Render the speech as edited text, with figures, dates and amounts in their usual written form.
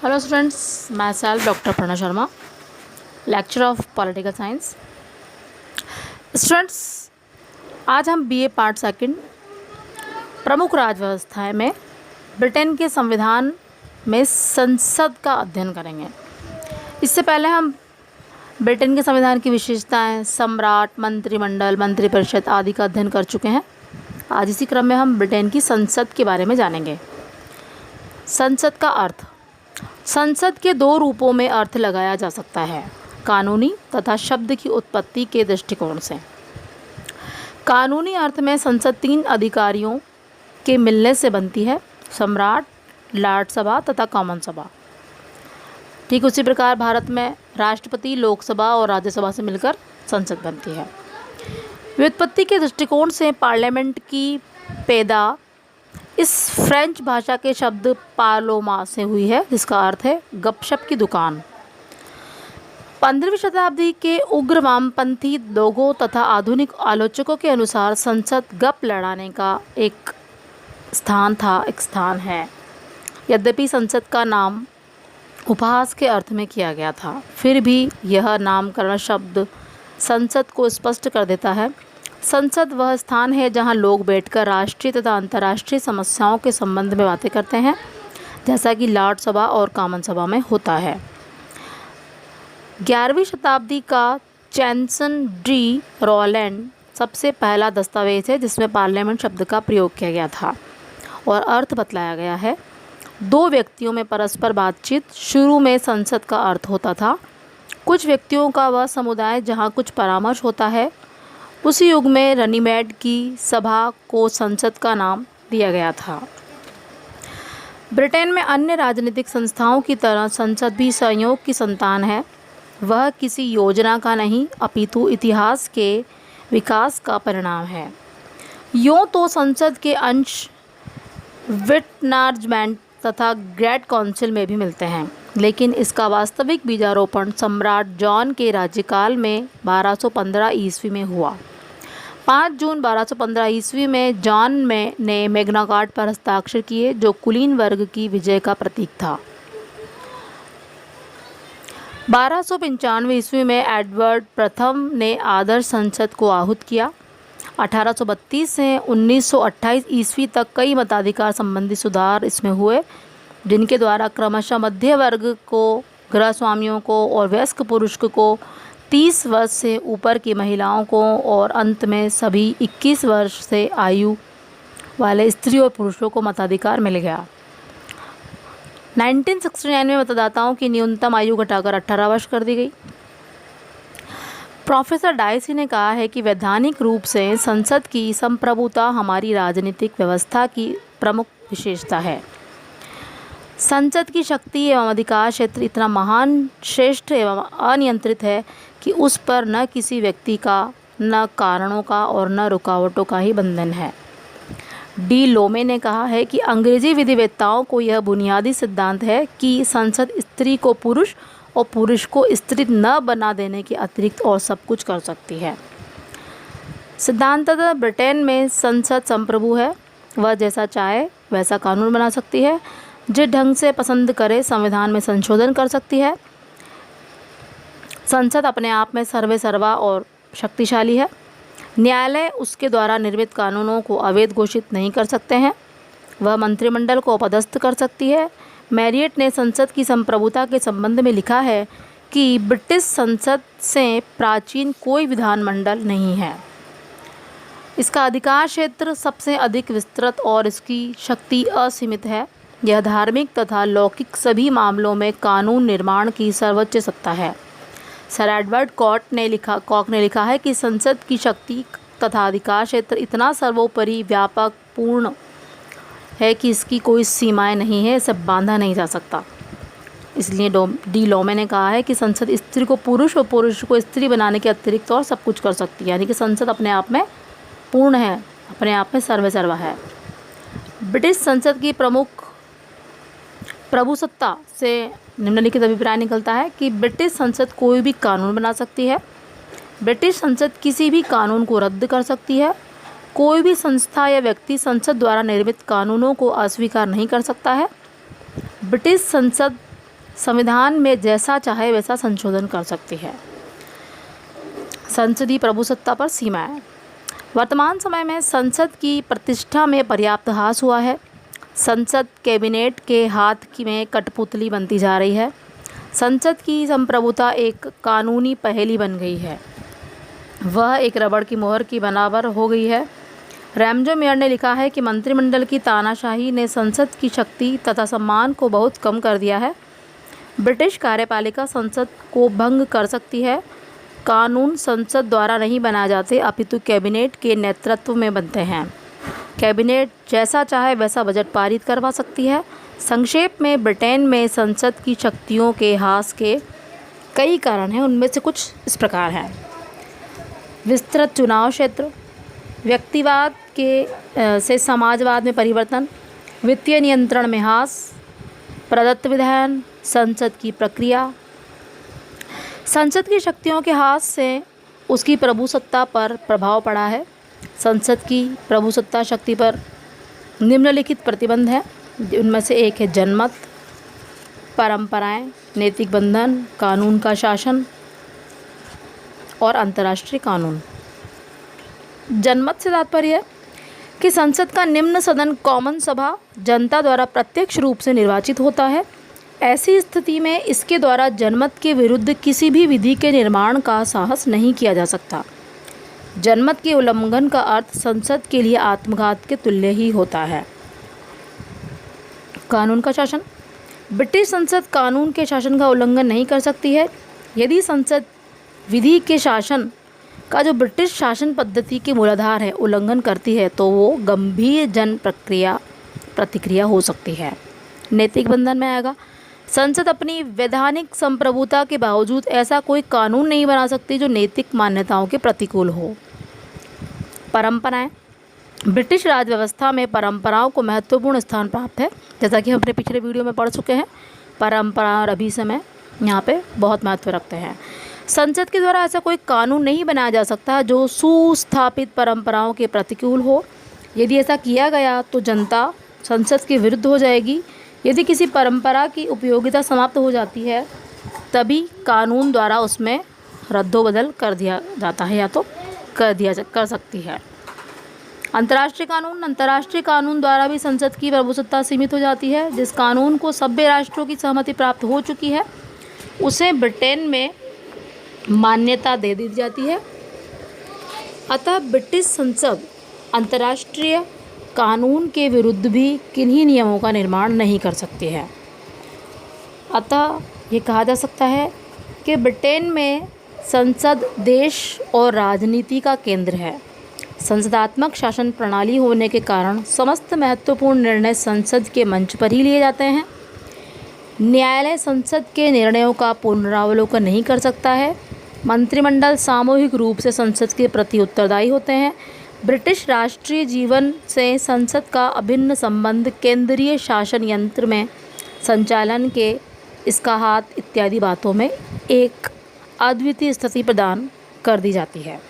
Hello students, my self doctor Prana Sharma, lecture of political science. Students, आज हम BA part second प्रमुख राज्य व्यवस्थाएं में ब्रिटेन के संविधान में संसद का अध्ययन करेंगे। इससे पहले हम ब्रिटेन के संविधान की विशेषताएं, सम्राट, मंत्रिमंडल, मंत्रिपरिषद आदि का अध्ययन कर चुके हैं। आज इसी क्रम में हम ब्रिटेन की संसद के बारे में जानेंगे। संसद का अर्थ। संसद के दो रूपों में अर्थ लगाया जा सकता है, कानूनी तथा शब्द की उत्पत्ति के दृष्टिकोण से। कानूनी अर्थ में संसद तीन अधिकारियों के मिलने से बनती है, सम्राट, लॉर्ड सभा तथा कॉमन सभा। ठीक उसी प्रकार भारत में राष्ट्रपति, लोकसभा और राज्यसभा से मिलकर संसद बनती है। व्युत्पत्ति के दृष्टिकोण से पार्लियामेंट की पैदा इस फ्रेंच भाषा के शब्द पार्लोमा से हुई है, जिसका अर्थ है गपशप की दुकान। 15वीं शताब्दी के उग्र वामपंथी लोगों तथा आधुनिक आलोचकों के अनुसार संसद गप लड़ाने का एक स्थान है। यद्यपि संसद का नाम उपहास के अर्थ में किया गया था, फिर भी यह नामकरण शब्द संसद को स्पष्ट कर देता है। संसद वह स्थान है जहां लोग बैठकर राष्ट्रीय तथा अंतर्राष्ट्रीय समस्याओं के संबंध में बातें करते हैं, जैसा कि लॉर्ड सभा और कॉमन सभा में होता है। 11वीं शताब्दी का चैंसन डी रोलैंड सबसे पहला दस्तावेज है जिसमें पार्लियामेंट शब्द का प्रयोग किया गया था और अर्थ बतलाया गया है। दो व्यक्तियों में परस्पर बातचीत। शुरू में संसद का अर्थ होता था कुछ व्यक्तियों का वह समुदाय जहाँ कुछ परामर्श होता है। उसी युग में रनीमेड की सभा को संसद का नाम दिया गया था। ब्रिटेन में अन्य राजनीतिक संस्थाओं की तरह संसद भी संयोग की संतान है। वह किसी योजना का नहीं, अपितु इतिहास के विकास का परिणाम है। यूँ तो संसद के अंश विटनार्जमेंट तथा ग्रेट काउंसिल में भी मिलते हैं, लेकिन इसका वास्तविक बीजारोपण सम्राट जॉन के राज्यकाल में 1215 ईस्वी में हुआ। 5 जून 1215 ईस्वी में जॉन ने मैग्ना कार्टा पर हस्ताक्षर किए, जो कुलीन वर्ग की विजय का प्रतीक था। 1295 ईस्वी में एडवर्ड प्रथम ने आदर्श संसद को आहूत किया। 1832 से 1928 ईस्वी तक कई मताधिकार संबंधी सुधार इसमें हुए, जिनके द्वारा क्रमशः मध्य वर्ग को, गृहस्वामियों को और वयस्क पुरुष को, 30 वर्ष से ऊपर की महिलाओं को और अंत में सभी 21 वर्ष से आयु वाले स्त्री और पुरुषों को मताधिकार मिल गया। 1969 में मतदाताओं की न्यूनतम आयु घटाकर 18 वर्ष कर दी गई। प्रोफेसर डाइसी ने कहा है कि वैधानिक रूप से संसद की संप्रभुता हमारी राजनीतिक व्यवस्था की प्रमुख विशेषता है। संसद की शक्ति एवं अधिकार क्षेत्र इतना महान, श्रेष्ठ एवं अनियंत्रित है कि उस पर न किसी व्यक्ति का, न कारणों का और न रुकावटों का ही बंधन है। डी लोमे ने कहा है कि अंग्रेजी विधिवेत्ताओं को यह बुनियादी सिद्धांत है कि संसद स्त्री को पुरुष और पुरुष को स्त्री न बना देने के अतिरिक्त और सब कुछ कर सकती है। सिद्धांततः ब्रिटेन में संसद संप्रभु है। वह जैसा चाहे वैसा कानून बना सकती है, जिस ढंग से पसंद करे संविधान में संशोधन कर सकती है। संसद अपने आप में सर्वेसर्वा और शक्तिशाली है। न्यायालय उसके द्वारा निर्मित कानूनों को अवैध घोषित नहीं कर सकते हैं। वह मंत्रिमंडल को अपदस्थ कर सकती है। मैरियट ने संसद की संप्रभुता के संबंध में लिखा है कि ब्रिटिश संसद से प्राचीन कोई विधानमंडल नहीं है। इसका अधिकार क्षेत्र सबसे अधिक विस्तृत और इसकी शक्ति असीमित है। यह धार्मिक तथा लौकिक सभी मामलों में कानून निर्माण की सर्वोच्च सत्ता है। सर एडवर्ड कॉक ने लिखा है कि संसद की शक्ति तथा अधिकार क्षेत्र इतना सर्वोपरि व्यापक पूर्ण है कि इसकी कोई सीमाएं नहीं है, इसे बांधा नहीं जा सकता। इसलिए डी लोमे ने कहा है कि संसद स्त्री को पुरुष और पुरुष को स्त्री बनाने के अतिरिक्त और सब कुछ कर सकती है, यानी कि संसद अपने आप में पूर्ण है, अपने आप में सर्वेसर्वा है। ब्रिटिश संसद की प्रभुसत्ता से निम्नलिखित अभिप्राय निकलता है कि ब्रिटिश संसद कोई भी कानून बना सकती है। ब्रिटिश संसद किसी भी कानून को रद्द कर सकती है। कोई भी संस्था या व्यक्ति संसद द्वारा निर्मित कानूनों को अस्वीकार नहीं कर सकता है। ब्रिटिश संसद संविधान में जैसा चाहे वैसा संशोधन कर सकती है। संसदीय प्रभुसत्ता पर सीमाएं। वर्तमान समय में संसद की प्रतिष्ठा में पर्याप्त ह्रास हुआ है। संसद कैबिनेट के हाथ में कठपुतली बनती जा रही है। संसद की संप्रभुता एक कानूनी पहेली बन गई है, वह एक रबड़ की मोहर की बराबर हो गई है। रैमजो मेयर ने लिखा है कि मंत्रिमंडल की तानाशाही ने संसद की शक्ति तथा सम्मान को बहुत कम कर दिया है। ब्रिटिश कार्यपालिका संसद को भंग कर सकती है। कानून संसद द्वारा नहीं बनाए जाते अपितु कैबिनेट के नेतृत्व में बनते हैं। कैबिनेट जैसा चाहे वैसा बजट पारित करवा सकती है। संक्षेप में ब्रिटेन में संसद की शक्तियों के ह्रास के कई कारण हैं, उनमें से कुछ इस प्रकार हैं। विस्तृत चुनाव क्षेत्र, व्यक्तिवाद से समाजवाद में परिवर्तन, वित्तीय नियंत्रण में ह्रास, प्रदत्त विधान, संसद की प्रक्रिया। संसद की शक्तियों के ह्रास से उसकी प्रभुसत्ता पर प्रभाव पड़ा है। संसद की प्रभुसत्ता शक्ति पर निम्नलिखित प्रतिबंध है, उनमें से एक है जनमत, परंपराएं, नैतिक बंधन, कानून का शासन और अंतर्राष्ट्रीय कानून। जनमत से तात्पर्य है कि संसद का निम्न सदन कॉमन सभा जनता द्वारा प्रत्यक्ष रूप से निर्वाचित होता है। ऐसी स्थिति में इसके द्वारा जनमत के विरुद्ध किसी भी विधि के निर्माण का साहस नहीं किया जा सकता। जनमत के उल्लंघन का अर्थ संसद के लिए आत्मघात के तुल्य ही होता है। कानून का शासन। ब्रिटिश संसद कानून के शासन का उल्लंघन नहीं कर सकती है। यदि संसद विधि के शासन का जो ब्रिटिश शासन पद्धति के मूलाधार है उल्लंघन करती है तो वो गंभीर जन प्रतिक्रिया हो सकती है। नैतिक बंधन में आएगा। संसद अपनी वैधानिक संप्रभुता के बावजूद ऐसा कोई कानून नहीं बना सकती जो नैतिक मान्यताओं के प्रतिकूल हो। परंपराएं। ब्रिटिश राज व्यवस्था में परंपराओं को महत्वपूर्ण स्थान प्राप्त है। जैसा कि हम अपने पिछले वीडियो में पढ़ चुके हैं, परंपरा और अभिसमय यहाँ पे बहुत महत्व रखते हैं। संसद के द्वारा ऐसा कोई कानून नहीं बनाया जा सकता जो सुस्थापित परंपराओं के प्रतिकूल हो। यदि ऐसा किया गया तो जनता संसद के विरुद्ध हो जाएगी। यदि किसी परंपरा की उपयोगिता समाप्त हो जाती है तभी कानून द्वारा उसमें रद्दोबदल कर दिया जाता है या तो कर सकती है। अंतर्राष्ट्रीय कानून। अंतर्राष्ट्रीय कानून द्वारा भी संसद की प्रभुसत्ता सीमित हो जाती है। जिस कानून को सभ्य राष्ट्रों की सहमति प्राप्त हो चुकी है उसे ब्रिटेन में मान्यता दे दी जाती है। अतः ब्रिटिश संसद अंतर्राष्ट्रीय कानून के विरुद्ध भी किन्हीं नियमों का निर्माण नहीं कर सकती है। अतः ये कहा जा सकता है कि ब्रिटेन में संसद देश और राजनीति का केंद्र है। संसदात्मक शासन प्रणाली होने के कारण समस्त महत्वपूर्ण निर्णय संसद के मंच पर ही लिए जाते हैं। न्यायालय संसद के निर्णयों का पुनरावलोकन नहीं कर सकता है। मंत्रिमंडल सामूहिक रूप से संसद के प्रति उत्तरदायी होते हैं। ब्रिटिश राष्ट्रीय जीवन से संसद का अभिन्न संबंध केंद्रीय शासन यंत्र में संचालन के इसका हाथ इत्यादि बातों में एक अद्वितीय स्थिति प्रदान कर दी जाती है।